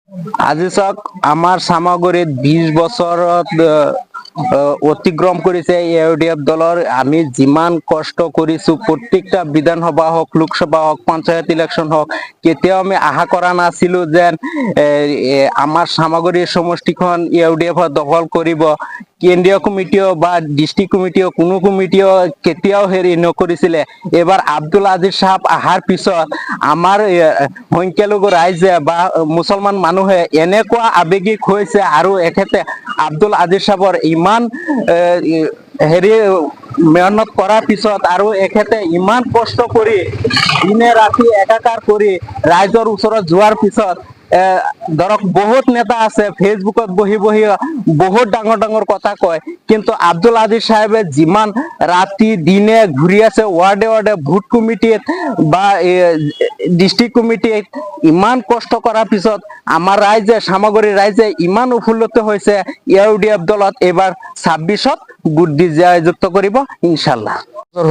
আজি চাওক আমাৰ চামাগুৰিত 20 বছৰত অতিক্ৰম কৰিছে ইউডিএফ দলৰ। আমি যিমান কষ্ট কৰিছো প্ৰত্যেকটা বিধানসভা হওক, লোকসভা হওক, পঞ্চায়ত ইলেকশ্যন হওক, কেতিয়াও আমি আশা কৰা নাছিলো যেন আমাৰ চামাগুৰিৰ সমষ্টিখন ইউডিএফ দখল কৰিব। কেন্দ্ৰীয় কমিটিও বা ডিষ্ট্ৰিক্ট কমিটিও কোনো কমিটিও কেতিয়াও হেৰি নকৰিছিলে। এইবাৰ আব্দুল আজিজ সাহেব অহাৰ পিছত আমাৰ সংখ্যালঘু ৰাইজে বা মুছলমান মানুহে এনেকুৱা আৱেগিক হৈছে আৰু এখেতে আব্দুল আজিজ সাহেবৰ ইমান হেৰি মেহনত কৰাৰ পিছত আৰু এখেতে ইমান কষ্ট কৰি দিনে ৰাতি একাকাৰ কৰি ৰাইজৰ ওচৰত যোৱাৰ পিছত ধৰক বহুত নেতা আছে ফেচবুকত বহি বহি বহুত ডাঙৰ ডাঙৰ কথা কয়, কিন্তু আব্দুল আজিজ সাহেবে যিমান ৰাতি দিনে ঘূৰি আছে ৱাৰ্ডে ৱাৰ্ডে ভোট কমিটিত বা ডিষ্ট্ৰিক্ট কমিটিত ইমান কষ্ট কৰাৰ পিছত আমাৰ ৰাইজে চামাগুৰিৰ ৰাইজে ইমান উফুল্লিত হৈছে ইউডিএফ দলত। এইবাৰ 26ত ভোট দি জয়যুক্ত কৰিব ইনশাল্লাহ।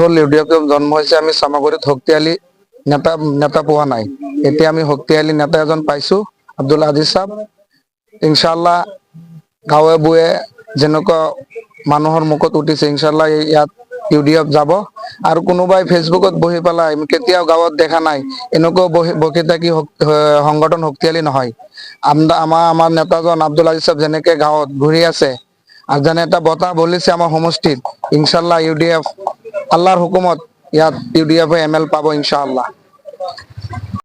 হল ইউডিএফ জন্ম হৈছে, আমি চামাগুৰিত শক্তিশালী নেতা পোৱা নাই। এতিয়া আমি শক্তিশালী নেতা এজন পাইছো, আব্দুল আজিজ সাহেব। ইনশাল্লাহ গাঁৱে বুৱে যেনেকুৱা মানুহৰ মুখত উঠিছে, ইনশাল্লাহ ইয়াত ইউডিএফ যাব। আৰু কোনোবাই ফেচবুকত বহি পেলাই কেতিয়াও গাঁৱত দেখা নাই এনেকুৱা বকি থাকি সংগঠন শক্তিশালী নহয়। আমাৰ নেতাজন আব্দুল আজিজ সাহেব যেনেকে গাঁৱত ঘূৰি আছে আৰু যেনে এটা বঁটা বলিছে আমাৰ সমষ্টিত, ইনশাল্লাহ ইউডিএফ আল্লাহৰ হুকুমত ইয়াত ইউডিএফ ML পাব ইনশাআল্লাহ।